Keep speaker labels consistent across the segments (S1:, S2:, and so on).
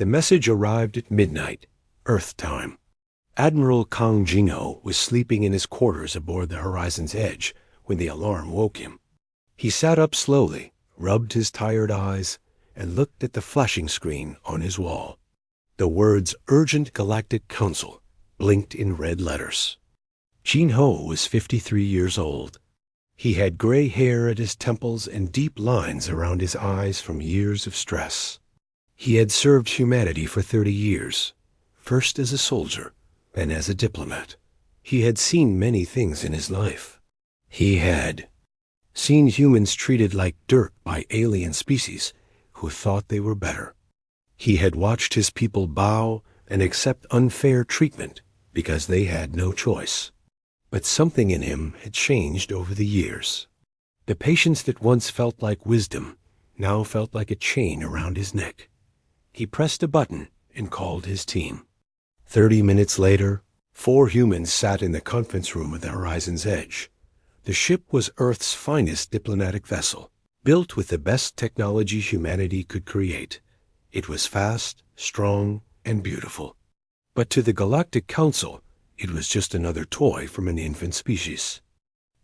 S1: The message arrived at midnight, Earth time. Admiral Kang Jingho was sleeping in his quarters aboard the Horizon's Edge when the alarm woke him. He sat up slowly, rubbed his tired eyes, and looked at the flashing screen on his wall. The words Urgent Galactic Council blinked in red letters. Jingho was 53 years old. He had gray hair at his temples and deep lines around his eyes from years of stress. He had served humanity for 30 years, first as a soldier, then as a diplomat. He had seen many things in his life. He had seen humans treated like dirt by alien species who thought they were better. He had watched his people bow and accept unfair treatment because they had no choice. But something in him had changed over the years. The patience that once felt like wisdom now felt like a chain around his neck. He pressed a button and called his team. 30 minutes later, 4 humans sat in the conference room at the Horizon's Edge. The ship was Earth's finest diplomatic vessel, built with the best technology humanity could create. It was fast, strong, and beautiful. But to the Galactic Council, it was just another toy from an infant species.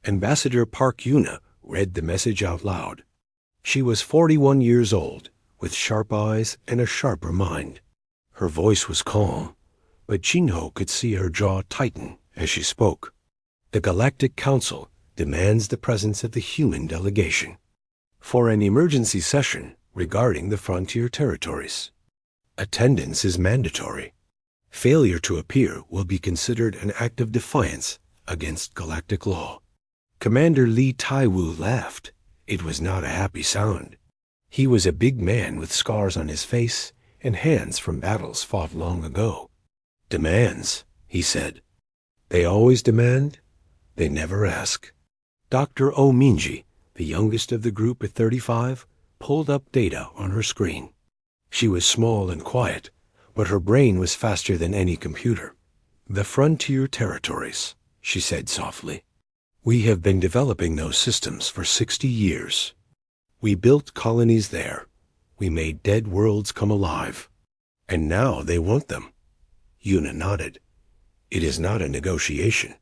S1: Ambassador Park Yuna read the message out loud. She was 41 years old, with sharp eyes and a sharper mind. Her voice was calm, but Jingho could see her jaw tighten as she spoke. The Galactic Council demands the presence of the human delegation for an emergency session regarding the frontier territories. Attendance is mandatory. Failure to appear will be considered an act of defiance against galactic law. Commander Lee Taiwu laughed. It was not a happy sound. He was a big man with scars on his face and hands from battles fought long ago. Demands, he said. They always demand. They never ask. Dr. O Minji, the youngest of the group at 35, pulled up data on her screen. She was small and quiet, but her brain was faster than any computer. The frontier territories, she said softly. We have been developing those systems for 60 years. We built colonies there. We made dead worlds come alive. And now they want them. Yuna nodded. It is not a negotiation.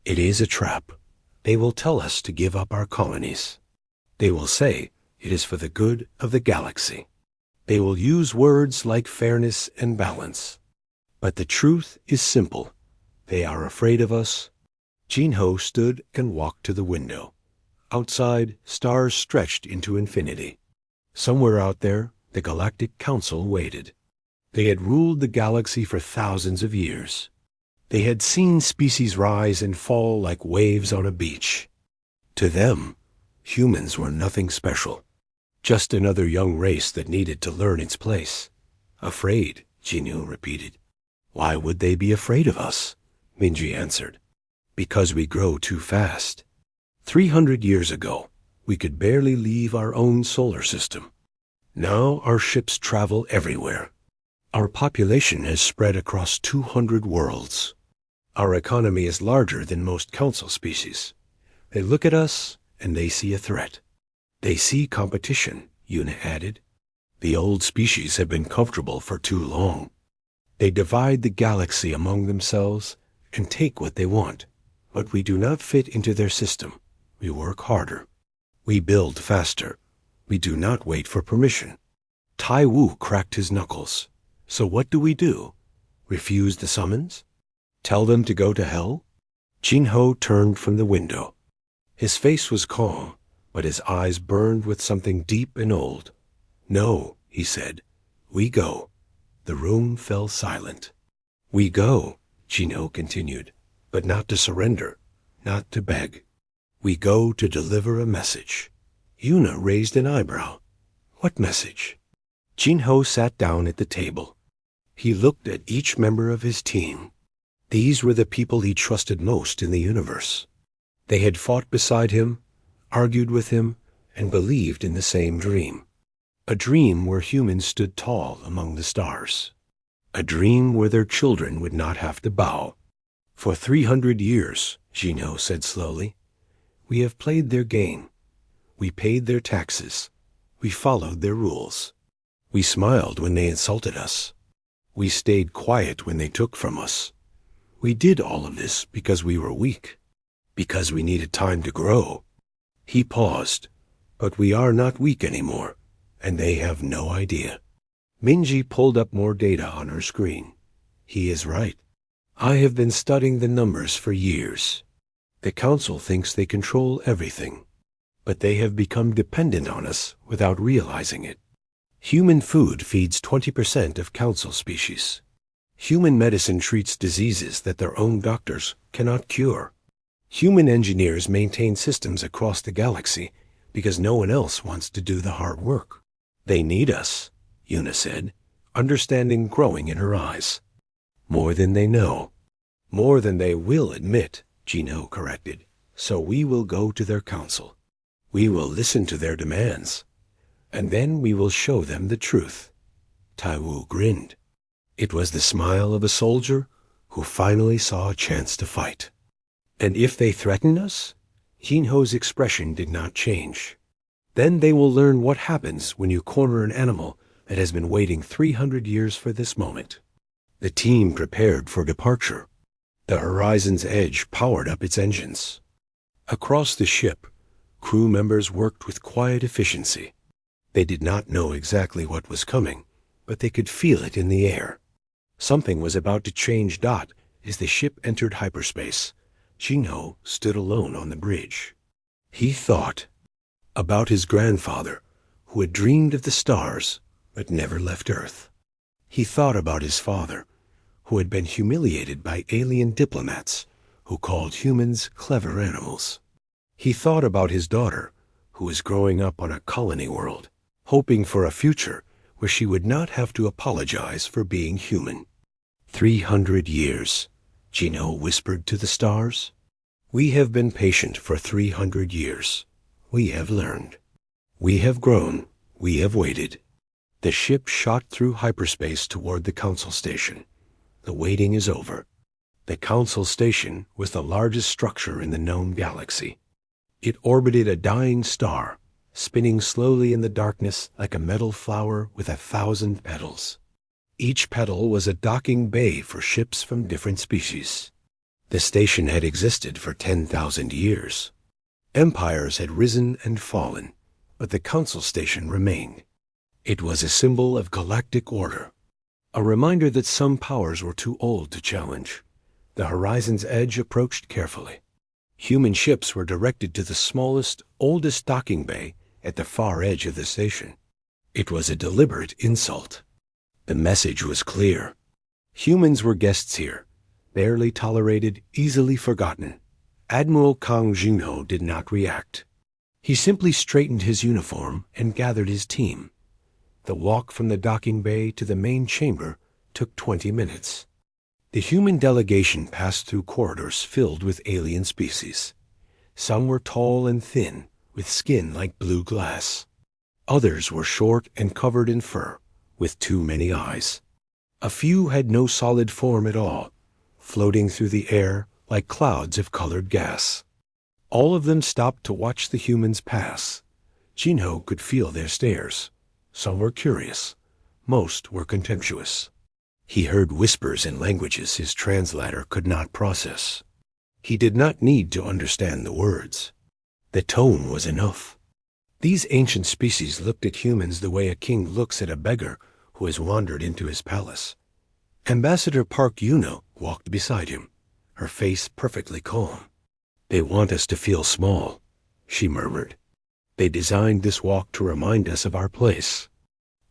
S1: It is a trap. They will tell us to give up our colonies. They will say it is for the good of the galaxy. They will use words like fairness and balance. But the truth is simple. They are afraid of us. Jingho stood and walked to the window. Outside, stars stretched into infinity. Somewhere out there, the Galactic Council waited. They had ruled the galaxy for thousands of years. They had seen species rise and fall like waves on a beach. To them, humans were nothing special. Just another young race that needed to learn its place. Afraid, Jinhu repeated. Why would they be afraid of us? Minji answered. Because we grow too fast. 300 years ago, we could barely leave our own solar system. Now our ships travel everywhere. Our population has spread across 200 worlds. Our economy is larger than most council species. They look at us and they see a threat. They see competition, Yuna added. The old species have been comfortable for too long. They divide the galaxy among themselves and take what they want. But we do not fit into their system. We work harder. We build faster. We do not wait for permission. Taiwu cracked his knuckles. So what do? Refuse the summons? Tell them to go to hell? Jingho turned from the window. His face was calm, but his eyes burned with something deep and old. No, he said. We go. The room fell silent. We go, Jingho continued, but not to surrender, not to beg. We go to deliver a message. Yuna raised an eyebrow. What message? Jingho sat down at the table. He looked at each member of his team. These were the people he trusted most in the universe. They had fought beside him, argued with him, and believed in the same dream. A dream where humans stood tall among the stars. A dream where their children would not have to bow. For 300 years, Jingho said slowly, we have played their game. We paid their taxes. We followed their rules. We smiled when they insulted us. We stayed quiet when they took from us. We did all of this because we were weak, because we needed time to grow. He paused. But we are not weak anymore, and they have no idea. Minji pulled up more data on her screen. He is right. I have been studying the numbers for years. The Council thinks they control everything, but they have become dependent on us without realizing it. Human food feeds 20% of Council species. Human medicine treats diseases that their own doctors cannot cure. Human engineers maintain systems across the galaxy because no one else wants to do the hard work. They need us, Yuna said, understanding growing in her eyes. More than they know. More than they will admit, Gino corrected. So we will go to their council. We will listen to their demands. And then we will show them the truth. Taiwu grinned. It was the smile of a soldier who finally saw a chance to fight. And if they threaten us? Jinho's expression did not change. Then they will learn what happens when you corner an animal that has been waiting 300 years for this moment. The team prepared for departure. The Horizon's Edge powered up its engines. Across the ship, crew members worked with quiet efficiency. They did not know exactly what was coming, but they could feel it in the air. Something was about to change dot as the ship entered hyperspace. Jinho stood alone on the bridge. He thought about his grandfather, who had dreamed of the stars but never left Earth. He thought about his father, who had been humiliated by alien diplomats who called humans clever animals. He thought about his daughter, who was growing up on a colony world, hoping for a future where she would not have to apologize for being human. 300 years. Gino whispered to the stars. We have been patient for 300 years. We have learned. We have grown. We have waited. The ship shot through hyperspace toward the Council Station. The waiting is over. The Council Station was the largest structure in the known galaxy. It orbited a dying star, spinning slowly in the darkness like a metal flower with 1,000 petals. Each petal was a docking bay for ships from different species. The station had existed for 10,000 years. Empires had risen and fallen, but the Council Station remained. It was a symbol of galactic order, a reminder that some powers were too old to challenge. The Horizon's Edge approached carefully. Human ships were directed to the smallest, oldest docking bay at the far edge of the station. It was a deliberate insult. The message was clear. Humans were guests here, barely tolerated, easily forgotten. Admiral Kang Jinho did not react. He simply straightened his uniform and gathered his team. The walk from the docking bay to the main chamber took 20 minutes. The human delegation passed through corridors filled with alien species. Some were tall and thin, with skin like blue glass. Others were short and covered in fur, with too many eyes. A few had no solid form at all, floating through the air like clouds of colored gas. All of them stopped to watch the humans pass. Jinho could feel their stares. Some were curious. Most were contemptuous. He heard whispers in languages his translator could not process. He did not need to understand the words. The tone was enough. These ancient species looked at humans the way a king looks at a beggar who has wandered into his palace. Ambassador Park Yuno walked beside him, her face perfectly calm. They want us to feel small, she murmured. They designed this walk to remind us of our place.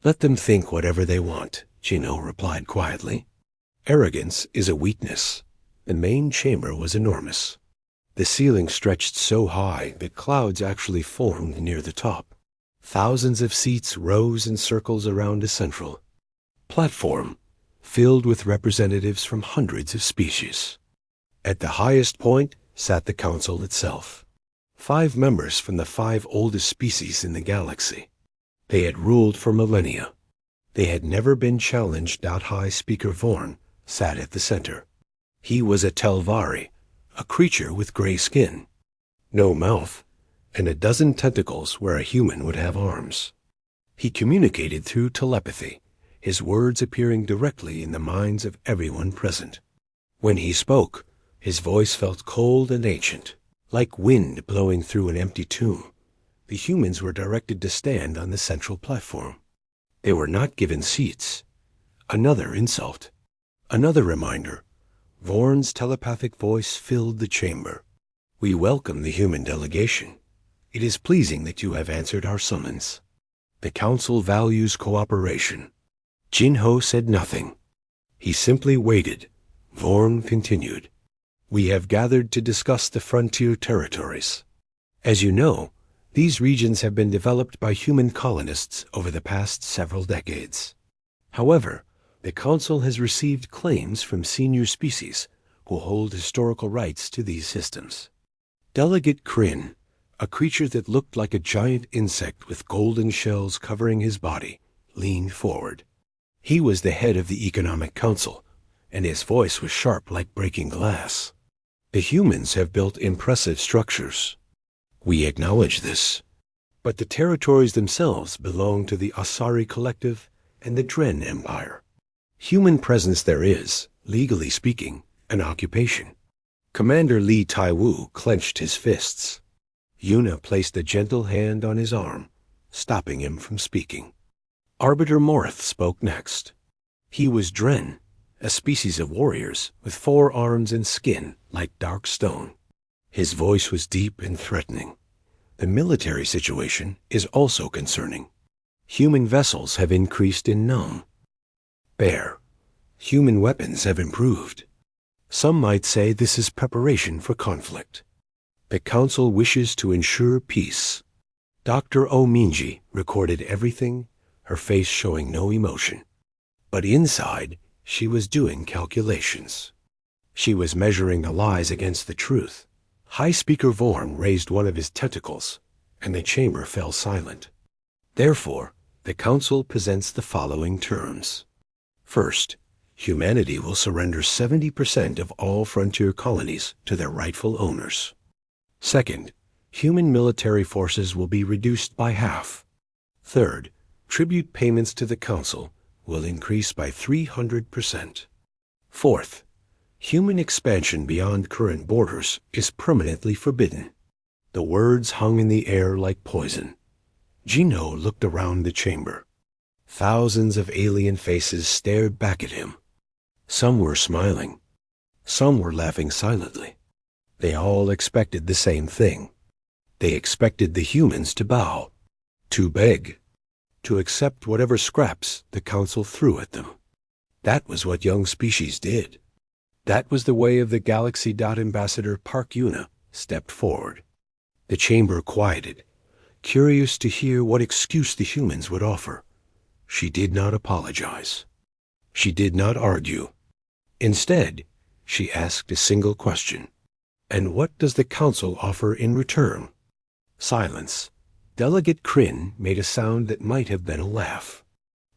S1: Let them think whatever they want, Gino replied quietly. Arrogance is a weakness. The main chamber was enormous. The ceiling stretched so high that clouds actually formed near the top. Thousands of seats rose in circles around a central platform, filled with representatives from hundreds of species. At the highest point sat the council itself. 5 members from the 5 oldest species in the galaxy. They had ruled for millennia. They had never been challenged. High Speaker Vorn sat at the center. He was a Telvari, a creature with gray skin, no mouth, and a dozen tentacles where a human would have arms. He communicated through telepathy, his words appearing directly in the minds of everyone present. When he spoke, his voice felt cold and ancient, like wind blowing through an empty tomb. The humans were directed to stand on the central platform. They were not given seats. Another insult. Another reminder. Vorn's telepathic voice filled the chamber. "We welcome the human delegation. It is pleasing that you have answered our summons. The council values cooperation." Jinho said nothing. He simply waited. Vorn continued. "We have gathered to discuss the frontier territories. As you know, these regions have been developed by human colonists over the past several decades. However, the council has received claims from senior species who hold historical rights to these systems. Delegate Kryn, a creature that looked like a giant insect with golden shells covering his body, leaned forward. He was the head of the Economic Council, and his voice was sharp like breaking glass. "The humans have built impressive structures. We acknowledge this. But the territories themselves belong to the Asari Collective and the Dren Empire. Human presence there is, legally speaking, an occupation." Commander Li Taiwu clenched his fists. Yuna placed a gentle hand on his arm, stopping him from speaking. Arbiter Morith spoke next. He was Dren, a species of warriors with 4 arms and skin like dark stone. His voice was deep and threatening. "The military situation is also concerning. Human vessels have increased in number. Bear, human weapons have improved. Some might say this is preparation for conflict. The council wishes to ensure peace." Dr. Ominji recorded everything, her face showing no emotion. But inside, she was doing calculations. She was measuring the lies against the truth. High Speaker Vorn raised one of his tentacles, and the chamber fell silent. Therefore, the council presents the following terms. First, humanity will surrender 70% of all frontier colonies to their rightful owners. Second, human military forces will be reduced by half. Third, tribute payments to the council will increase by 300%. Fourth, human expansion beyond current borders is permanently forbidden. The words hung in the air like poison. Jinho looked around the chamber. Thousands of alien faces stared back at him. Some were smiling. Some were laughing silently. They all expected the same thing. They expected the humans to bow, to beg, to accept whatever scraps the council threw at them. That was what young species did. That was the way of the Galaxy. Ambassador Park Yuna stepped forward. The chamber quieted, curious to hear what excuse the humans would offer. She did not apologize. She did not argue. Instead, she asked a single question. "And what does the council offer in return?" Silence. Delegate Kryn made a sound that might have been a laugh.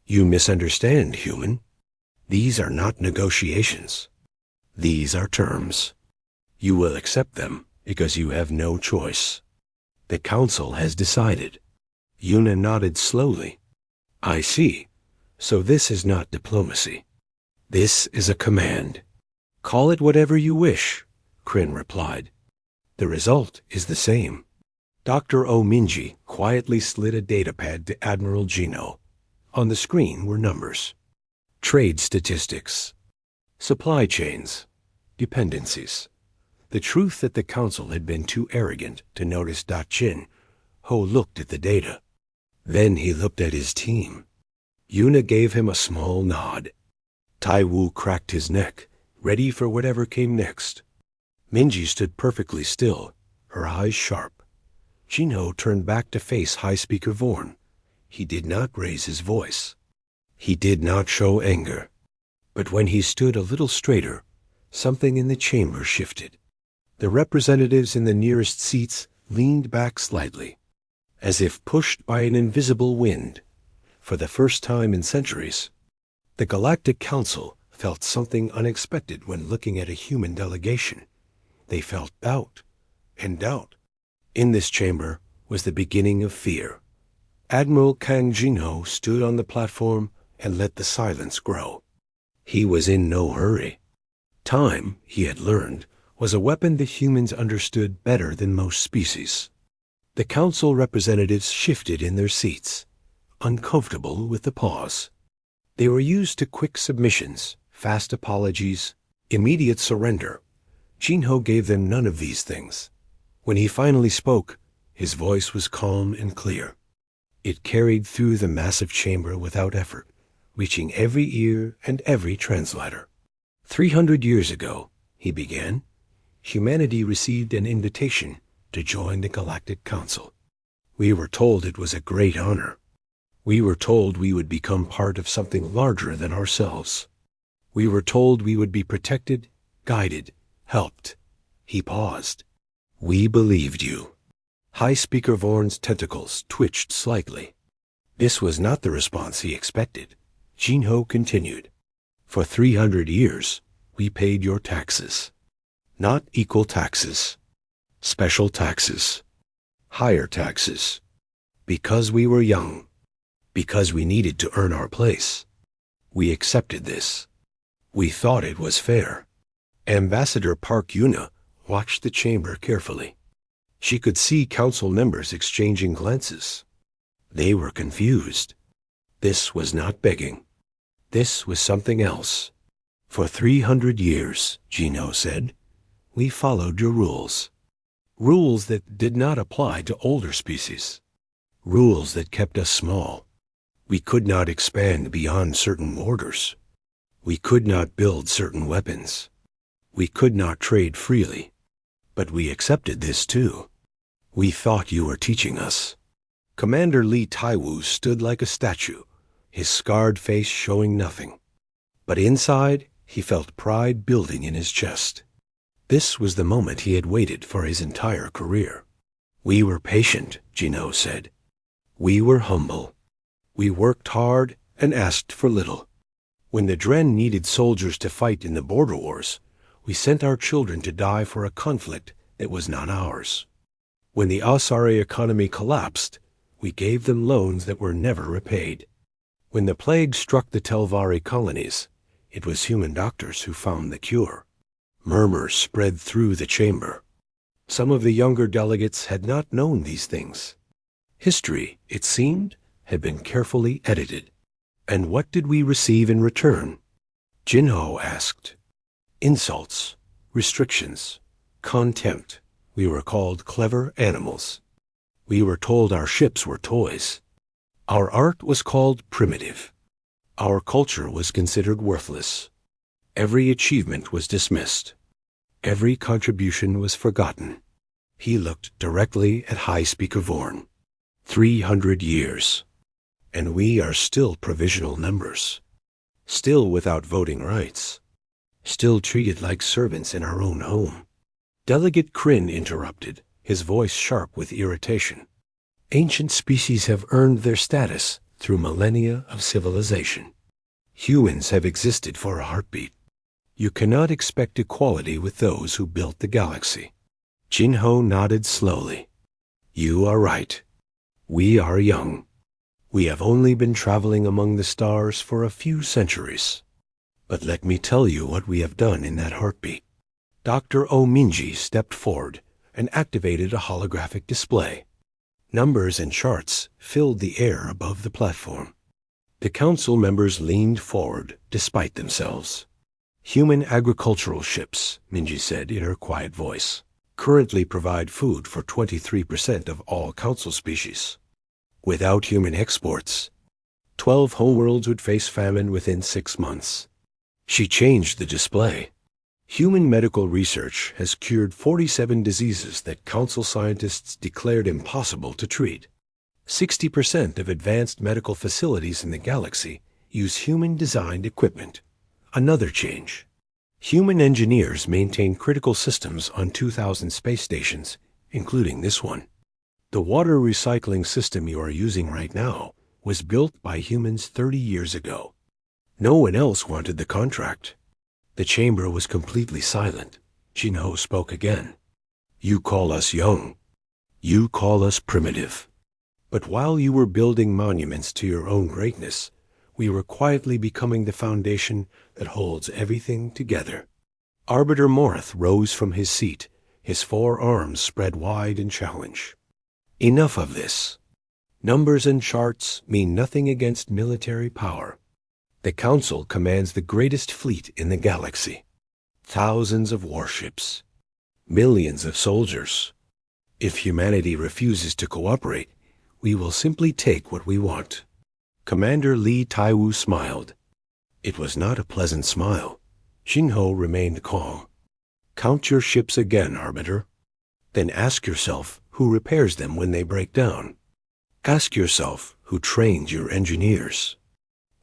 S1: "You misunderstand, human. These are not negotiations. These are terms. You will accept them because you have no choice. The council has decided." Yuna nodded slowly. "I see. So this is not diplomacy. This is a command." "Call it whatever you wish," Kryn replied. "The result is the same." Dr. Ominji quietly slid a datapad to Admiral Jinho. On the screen were numbers. Trade statistics. Supply chains. Dependencies. The truth that the council had been too arrogant to notice Dachin, Ho looked at the data. Then he looked at his team. Yuna gave him a small nod. Taiwu cracked his neck, ready for whatever came next. Minji stood perfectly still, her eyes sharp. Jinho turned back to face High Speaker Vorn. He did not raise his voice. He did not show anger. But when he stood a little straighter, something in the chamber shifted. The representatives in the nearest seats leaned back slightly, as if pushed by an invisible wind. For the first time in centuries, the Galactic Council felt something unexpected when looking at a human delegation. They felt doubt, and doubt. In this chamber was the beginning of fear. Admiral Kang Jin-ho stood on the platform and let the silence grow. He was in no hurry. Time, he had learned, was a weapon that humans understood better than most species. The council representatives shifted in their seats, uncomfortable with the pause. They were used to quick submissions, fast apologies, immediate surrender. Jin-ho gave them none of these things. When he finally spoke, his voice was calm and clear. It carried through the massive chamber without effort, reaching every ear and every translator. 300 years ago, he began, humanity received an invitation to join the Galactic Council. We were told it was a great honor. We were told we would become part of something larger than ourselves. We were told we would be protected, guided, helped. He paused. We believed you. High Speaker Vorn's tentacles twitched slightly. This was not the response he expected. Jin-ho continued. For 300 years, we paid your taxes. Not equal taxes. Special taxes. Higher taxes. Because we were young. Because we needed to earn our place. We accepted this. We thought it was fair. Ambassador Park Yuna watched the chamber carefully. She could see council members exchanging glances. They were confused. This was not begging. This was something else. For 300 years, Jin-ho said, we followed your rules. Rules that did not apply to older species. Rules that kept us small. We could not expand beyond certain borders. We could not build certain weapons. We could not trade freely. But we accepted this too. We thought you were teaching us. Commander Lee Taiwu stood like a statue, his scarred face showing nothing. But inside, he felt pride building in his chest. This was the moment he had waited for his entire career. We were patient, Jin-ho said. We were humble. We worked hard and asked for little. When the Dren needed soldiers to fight in the border wars, we sent our children to die for a conflict that was not ours. When the Asari economy collapsed, we gave them loans that were never repaid. When the plague struck the Telvari colonies, it was human doctors who found the cure. Murmurs spread through the chamber. Some of the younger delegates had not known these things. History, it seemed, had been carefully edited. And what did we receive in return? Jin-ho asked. Insults, restrictions, contempt. We were called clever animals. We were told our ships were toys. Our art was called primitive. Our culture was considered worthless. Every achievement was dismissed. Every contribution was forgotten. He looked directly at High Speaker Vorn. 300 years. And we are still provisional members. Still without voting rights. Still treated like servants in our own home. Delegate Kryn interrupted, his voice sharp with irritation. Ancient species have earned their status through millennia of civilization. Humans have existed for a heartbeat. You cannot expect equality with those who built the galaxy. Jin-ho nodded slowly. You are right. We are young. We have only been traveling among the stars for a few centuries. But let me tell you what we have done in that heartbeat. Dr. Ominji stepped forward and activated a holographic display. Numbers and charts filled the air above the platform. The council members leaned forward despite themselves. Human agricultural ships, Minji said in her quiet voice, currently provide food for 23% of all council species. Without human exports, 12 homeworlds would face famine within 6 months. She changed the display. Human medical research has cured 47 diseases that council scientists declared impossible to treat. 60% of advanced medical facilities in the galaxy use human-designed equipment. Another change. Human engineers maintain critical systems on 2,000 space stations, including this one. The water recycling system you are using right now was built by humans 30 years ago. No one else wanted the contract. The chamber was completely silent. Jin-ho spoke again. You call us young. You call us primitive. But while you were building monuments to your own greatness, we were quietly becoming the foundation that holds everything together. Arbiter Morith rose from his seat, his 4 arms spread wide in challenge. Enough of this. Numbers and charts mean nothing against military power. The Council commands the greatest fleet in the galaxy. Thousands of warships. Millions of soldiers. If humanity refuses to cooperate, we will simply take what we want. Commander Li Taiwu smiled. It was not a pleasant smile. Jinho remained calm. Count your ships again, Arbiter. Then ask yourself who repairs them when they break down. Ask yourself who trains your engineers.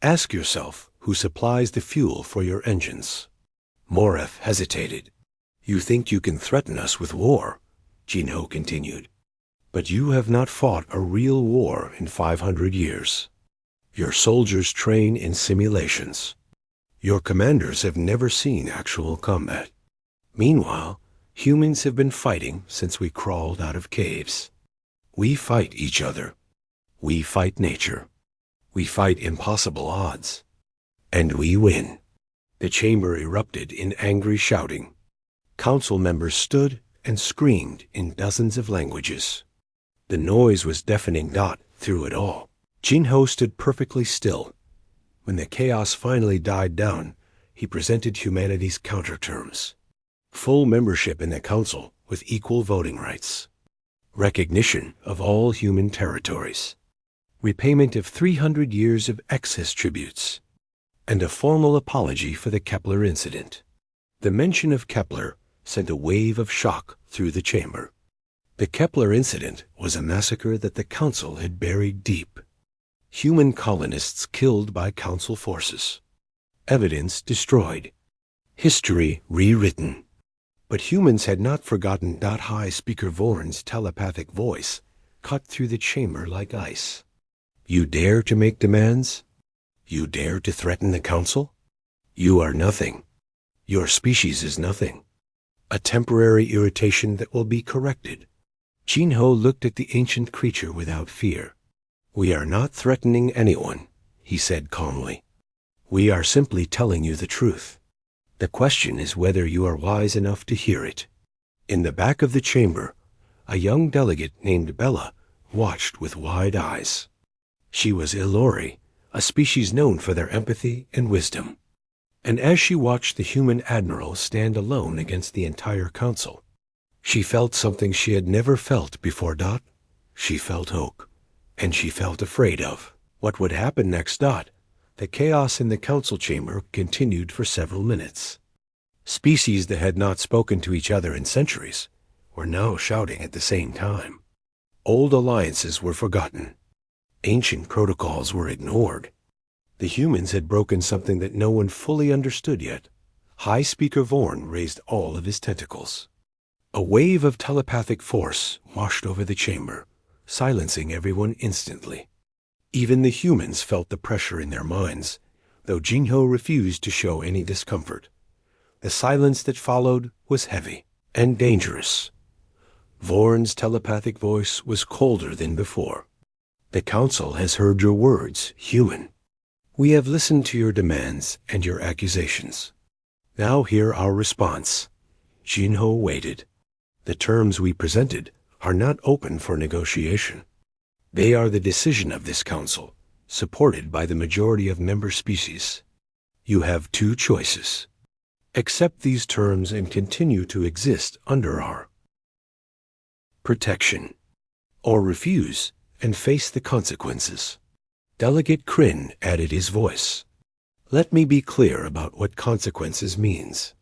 S1: Ask yourself who supplies the fuel for your engines. Morith hesitated. You think you can threaten us with war, Jinho continued. But you have not fought a real war in 500 years. Your soldiers train in simulations. Your commanders have never seen actual combat. Meanwhile, humans have been fighting since we crawled out of caves. We fight each other. We fight nature. We fight impossible odds. And we win. The chamber erupted in angry shouting. Council members stood and screamed in dozens of languages. The noise was deafening through it all. Jinho stood perfectly still. When the chaos finally died down, he presented humanity's counterterms. Full membership in the Council with equal voting rights. Recognition of all human territories. Repayment of 300 years of excess tributes. And a formal apology for the Kepler incident. The mention of Kepler sent a wave of shock through the chamber. The Kepler incident was a massacre that the Council had buried deep. Human colonists killed by Council forces. Evidence destroyed. History rewritten. But humans had not forgotten High Speaker Vorn's telepathic voice cut through the chamber like ice. You dare to make demands? You dare to threaten the Council? You are nothing. Your species is nothing. A temporary irritation that will be corrected. Jinho looked at the ancient creature without fear. We are not threatening anyone, he said calmly. We are simply telling you the truth. The question is whether you are wise enough to hear it. In the back of the chamber, a young delegate named Bella watched with wide eyes. She was Ilori, a species known for their empathy and wisdom. And as she watched the human admiral stand alone against the entire Council, she felt something she had never felt before. She felt hope. And she felt afraid of what would happen next. The chaos in the Council chamber continued for several minutes. Species that had not spoken to each other in centuries were now shouting at the same time. Old alliances were forgotten. Ancient protocols were ignored. The humans had broken something that no one fully understood yet. High Speaker Vorn raised all of his tentacles. A wave of telepathic force washed over the chamber, silencing everyone instantly. Even the humans felt the pressure in their minds, though Jinho refused to show any discomfort. The silence that followed was heavy and dangerous. Vorn's telepathic voice was colder than before. The Council has heard your words, human. We have listened to your demands and your accusations. Now hear our response. Jinho waited. The terms we presented are not open for negotiation. They are the decision of this Council, supported by the majority of member species. You have 2 choices. Accept these terms and continue to exist under our protection, or refuse and face the consequences. Delegate Kryn added his voice. Let me be clear about what consequences means.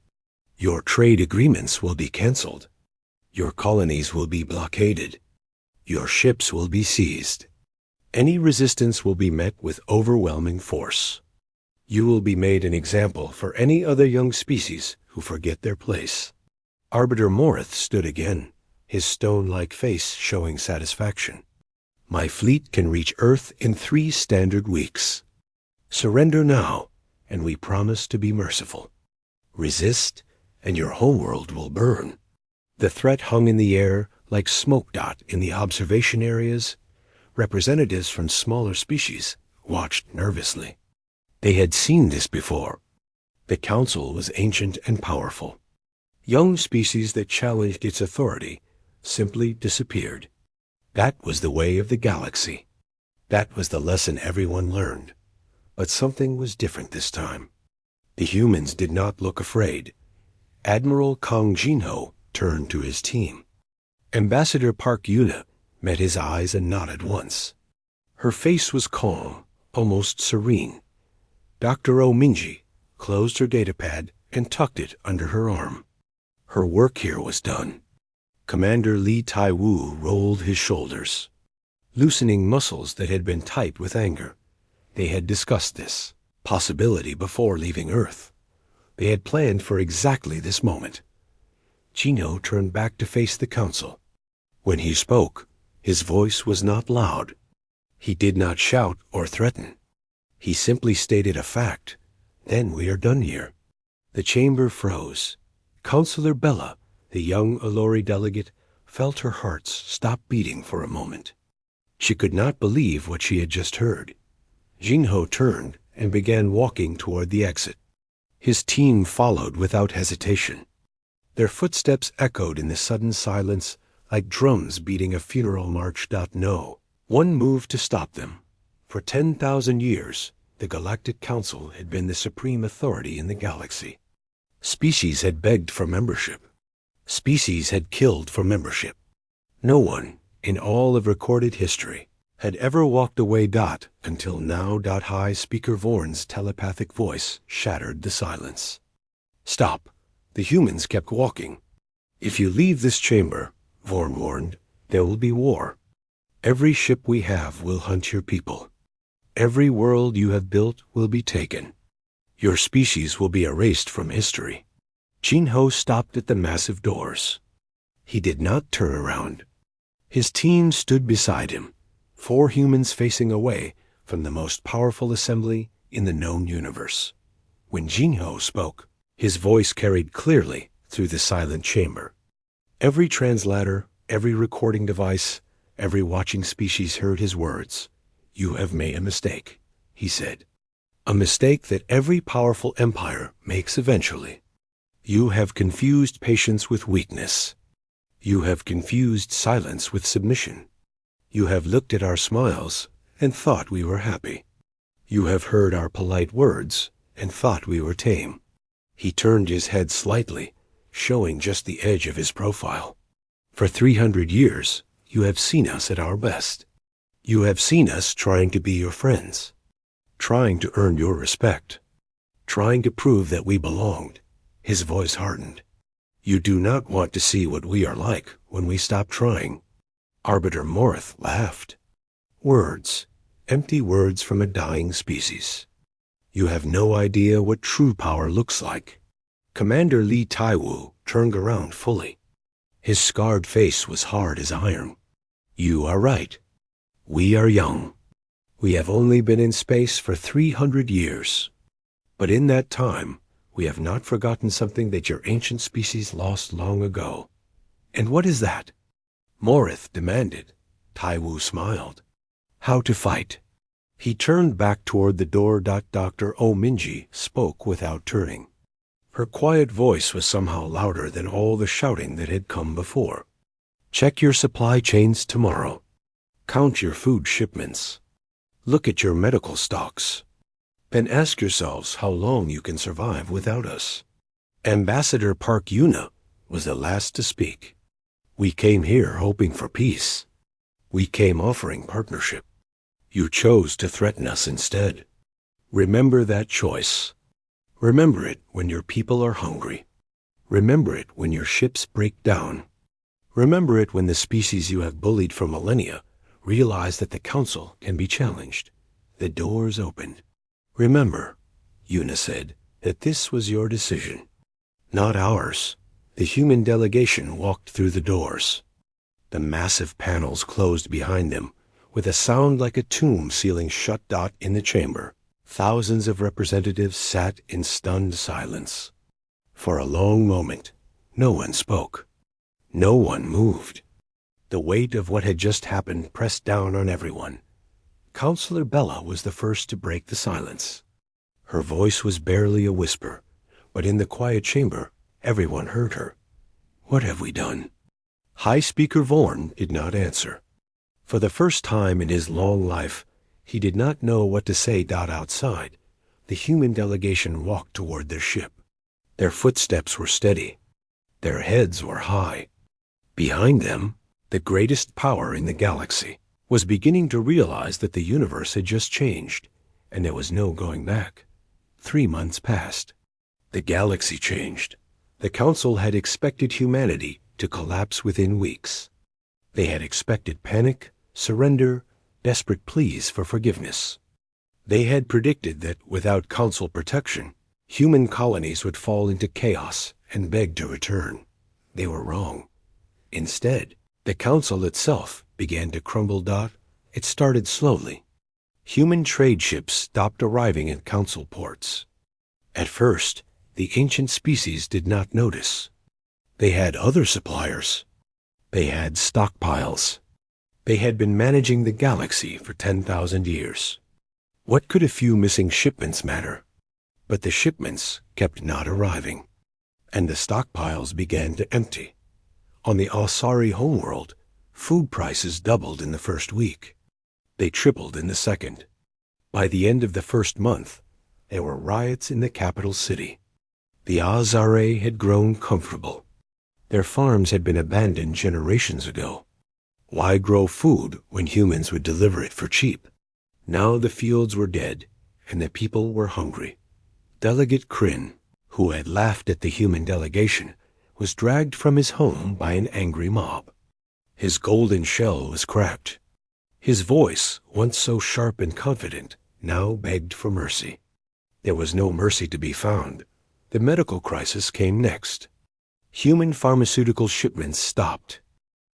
S1: Your trade agreements will be cancelled. Your colonies will be blockaded. Your ships will be seized. Any resistance will be met with overwhelming force. You will be made an example for any other young species who forget their place. Arbiter Morith stood again, his stone-like face showing satisfaction. My fleet can reach Earth in 3 standard weeks. Surrender now, and we promise to be merciful. Resist, and your homeworld will burn. The threat hung in the air like smoke in the observation areas, Representatives from smaller species watched nervously. They had seen this before. The council was ancient and powerful. Young species that challenged its authority simply disappeared. That was the way of the galaxy. That was the lesson everyone learned. But something was different this time. The humans did not look afraid. Admiral Kang Jinho turned to his team. Ambassador Park Yuna met his eyes and nodded once. Her face was calm, almost serene. Dr. Minji closed her datapad and tucked it under her arm. Her work here was done. Commander Lee Tai-Wu rolled his shoulders, loosening muscles that had been tight with anger. They had discussed this possibility before leaving Earth. They had planned for exactly this moment. Chino turned back to face the council. When he spoke, his voice was not loud. He did not shout or threaten. He simply stated a fact. Then we are done here. The chamber froze. Councillor Bella, the young Alori delegate, felt her heart stop beating for a moment. She could not believe what she had just heard. Jinho turned and began walking toward the exit. His team followed without hesitation. Their footsteps echoed in the sudden silence like drums beating a funeral march. No one moved to stop them. For 10,000 years, the Galactic Council had been the supreme authority in the galaxy. Species had begged for membership. Species had killed for membership. No one, in all of recorded history, had ever walked away. Until now. High Speaker Vorn's telepathic voice shattered the silence. Stop. The humans kept walking. If you leave this chamber, Vorn warned, there will be war. Every ship we have will hunt your people. Every world you have built will be taken. Your species will be erased from history. Jinho stopped at the massive doors. He did not turn around. His team stood beside him, 4 humans facing away from the most powerful assembly in the known universe. When Jinho spoke, his voice carried clearly through the silent chamber. Every translator, every recording device, every watching species heard his words. You have made a mistake, he said. A mistake that every powerful empire makes eventually. You have confused patience with weakness. You have confused silence with submission. You have looked at our smiles and thought we were happy. You have heard our polite words and thought we were tame. He turned his head slightly, showing just the edge of his profile. For 300 years, you have seen us at our best. You have seen us trying to be your friends, trying to earn your respect, trying to prove that we belonged. His voice hardened. You do not want to see what we are like when we stop trying. Arbiter Morith laughed. Words, empty words from a dying species. You have no idea what true power looks like. Commander Lee Tai-Wu turned around fully. His scarred face was hard as iron. You are right. We are young. We have only been in space for 300 years. But in that time, we have not forgotten something that your ancient species lost long ago. And what is that? Morith demanded. Tai-Wu smiled. How to fight. He turned back toward the door. Dr. Minji spoke without turning. Her quiet voice was somehow louder than all the shouting that had come before. Check your supply chains tomorrow. Count your food shipments. Look at your medical stocks. Then ask yourselves how long you can survive without us. Ambassador Park Yuna was the last to speak. We came here hoping for peace. We came offering partnership. You chose to threaten us instead. Remember that choice. Remember it when your people are hungry. Remember it when your ships break down. Remember it when the species you have bullied for millennia realize that the council can be challenged. The doors opened. Remember, Yuna said, that this was your decision, not ours. The human delegation walked through the doors. The massive panels closed behind them, with a sound like a tomb sealing shut. In the chamber, thousands of representatives sat in stunned silence. For a long moment, no one spoke. No one moved. The weight of what had just happened pressed down on everyone. Counselor Bella was the first to break the silence. Her voice was barely a whisper, but in the quiet chamber, everyone heard her. "What have we done?" High Speaker Vorn did not answer. For the first time in his long life, he did not know what to say. Outside, the human delegation walked toward their ship. Their footsteps were steady. Their heads were high. Behind them, the greatest power in the galaxy was beginning to realize that the universe had just changed, and there was no going back. 3 months passed. The galaxy changed. The Council had expected humanity to collapse within weeks. They had expected panic, surrender, desperate pleas for forgiveness. They had predicted that without Council protection, human colonies would fall into chaos and beg to return. They were wrong. Instead, the Council itself began to crumble. It started slowly. Human trade ships stopped arriving at Council ports. At first, the ancient species did not notice. They had other suppliers. They had stockpiles. They had been managing the galaxy for 10,000 years. What could a few missing shipments matter? But the shipments kept not arriving, and the stockpiles began to empty. On the Asari homeworld, food prices doubled in the first week. They tripled in the second. By the end of the first month, there were riots in the capital city. The Azare had grown comfortable. Their farms had been abandoned generations ago. Why grow food when humans would deliver it for cheap? Now the fields were dead, and the people were hungry. Delegate Kryn, who had laughed at the human delegation, was dragged from his home by an angry mob. His golden shell was cracked. His voice, once so sharp and confident, now begged for mercy. There was no mercy to be found. The medical crisis came next. Human pharmaceutical shipments stopped.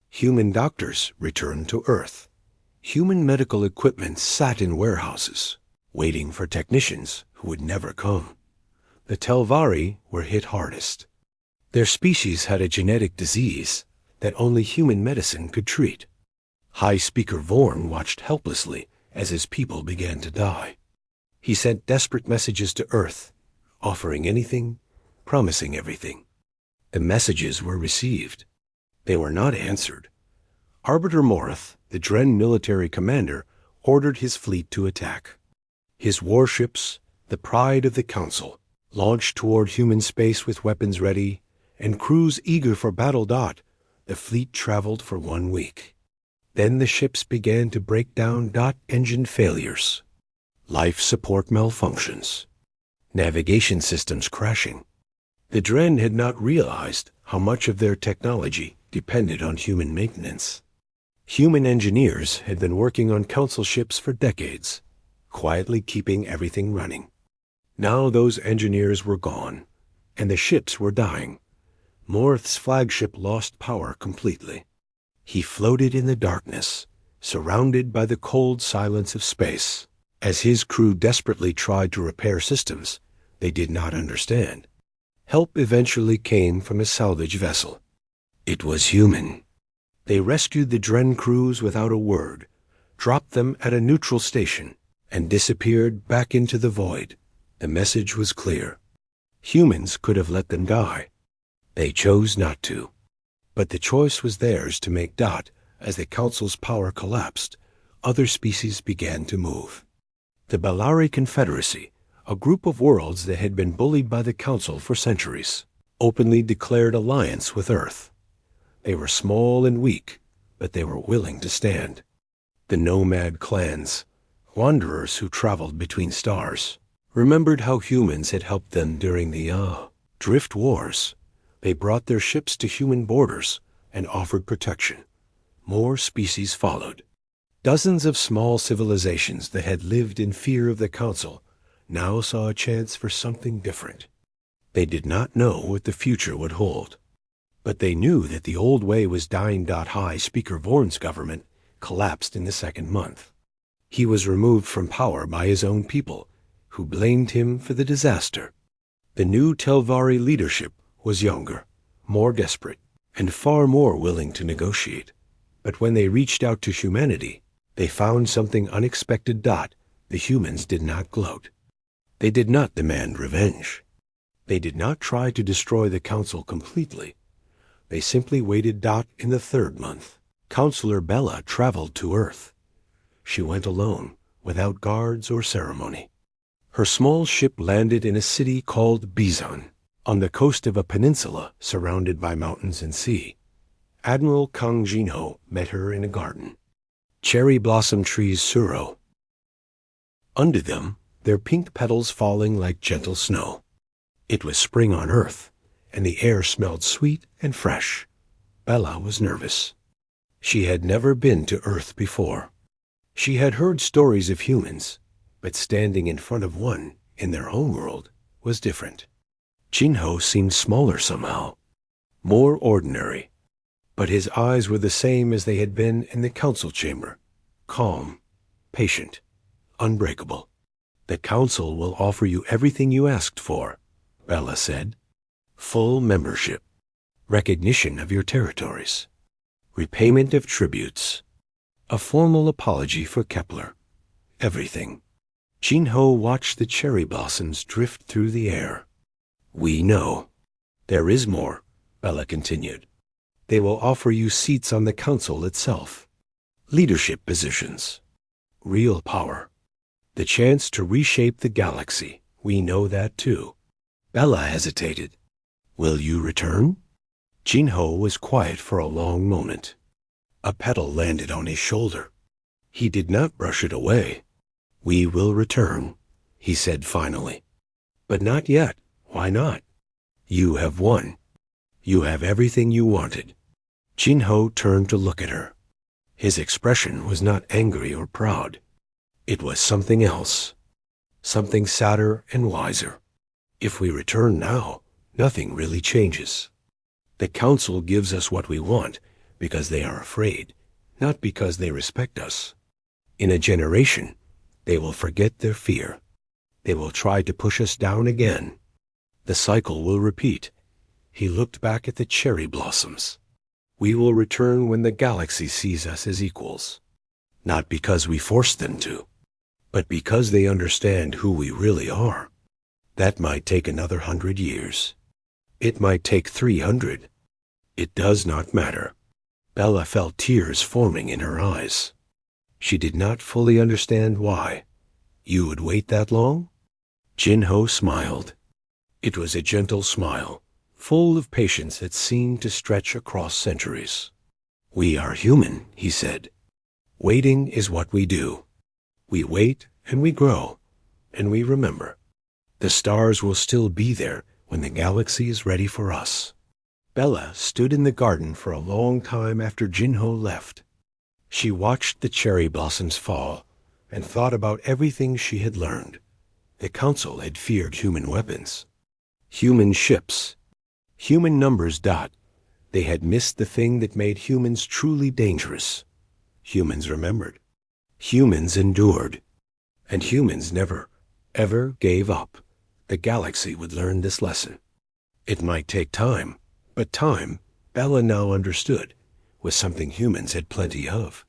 S1: Human doctors returned to Earth. Human medical equipment sat in warehouses, waiting for technicians who would never come. The Telvari were hit hardest. Their species had a genetic disease that only human medicine could treat. High Speaker Vorn watched helplessly as his people began to die. He sent desperate messages to Earth, offering anything, promising everything. The messages were received. They were not answered. Arbiter Morith, the Dren military commander, ordered his fleet to attack. His warships, the pride of the Council, launched toward human space with weapons ready, and crews eager for battle. The fleet traveled for 1 week. Then the ships began to break down. Engine failures, life support malfunctions, navigation systems crashing. The Dren had not realized how much of their technology depended on human maintenance. Human engineers had been working on Council ships for decades, quietly keeping everything running. Now those engineers were gone, and the ships were dying. Morith's flagship lost power completely. He floated in the darkness, surrounded by the cold silence of space. As his crew desperately tried to repair systems they did not understand, help eventually came from a salvage vessel. It was human. They rescued the Dren crews without a word, dropped them at a neutral station, and disappeared back into the void. The message was clear. Humans could have let them die. They chose not to. But the choice was theirs to make. As the Council's power collapsed, other species began to move. The Bellari Confederacy, a group of worlds that had been bullied by the Council for centuries, openly declared alliance with Earth. They were small and weak, but they were willing to stand. The nomad clans, wanderers who traveled between stars, remembered how humans had helped them during the Drift Wars. They brought their ships to human borders and offered protection. More species followed. Dozens of small civilizations that had lived in fear of the Council now saw a chance for something different. They did not know what the future would hold, but they knew that the old way was dying. High Speaker Vorn's government collapsed in the second month. He was removed from power by his own people, who blamed him for the disaster. The new Telvari leadership was younger, more desperate, and far more willing to negotiate. But when they reached out to humanity, they found something unexpected. The humans did not gloat. They did not demand revenge. They did not try to destroy the council completely. They simply waited. In the third month, Counselor Bella traveled to Earth. She went alone, without guards or ceremony. Her small ship landed in a city called Bizon, on the coast of a peninsula surrounded by mountains and sea. Admiral Kang Jinho met her in a garden. Cherry blossom trees Suro. Under them, their pink petals falling like gentle snow. It was spring on Earth, and the air smelled sweet and fresh. Bella was nervous. She had never been to Earth before. She had heard stories of humans, but standing in front of one in their own world was different. Jinho seemed smaller somehow, more ordinary, but his eyes were the same as they had been in the council chamber, calm, patient, unbreakable. The council will offer you everything you asked for, Bella said. Full membership, recognition of your territories, repayment of tributes, a formal apology for Kepler, everything. Jinho watched the cherry blossoms drift through the air. We know. There is more, Bella continued. They will offer you seats on the council itself, leadership positions, real power, the chance to reshape the galaxy. We know that too. Bella hesitated. Will you return? Jinho was quiet for a long moment. A petal landed on his shoulder. He did not brush it away. We will return, he said finally. But not yet. Why not? You have won. You have everything you wanted. Jinho turned to look at her. His expression was not angry or proud. It was something else, something sadder and wiser. If we return now, nothing really changes. The council gives us what we want because they are afraid, not because they respect us. In a generation, they will forget their fear. They will try to push us down again. The cycle will repeat. He looked back at the cherry blossoms. We will return when the galaxy sees us as equals, not because we forced them to, but because they understand who we really are. That might take another 100 years. It might take 300. It does not matter. Bella felt tears forming in her eyes. She did not fully understand why. You would wait that long? Jinho smiled. It was a gentle smile, full of patience that seemed to stretch across centuries. We are human, he said. Waiting is what we do. We wait and we grow, and we remember. The stars will still be there when the galaxy is ready for us. Bella stood in the garden for a long time after Jinho left. She watched the cherry blossoms fall and thought about everything she had learned. The council had feared human weapons, human ships, human numbers. They had missed the thing that made humans truly dangerous. Humans remembered. Humans endured. And humans never, ever gave up. The galaxy would learn this lesson. It might take time, but time, Bella now understood, was something humans had plenty of.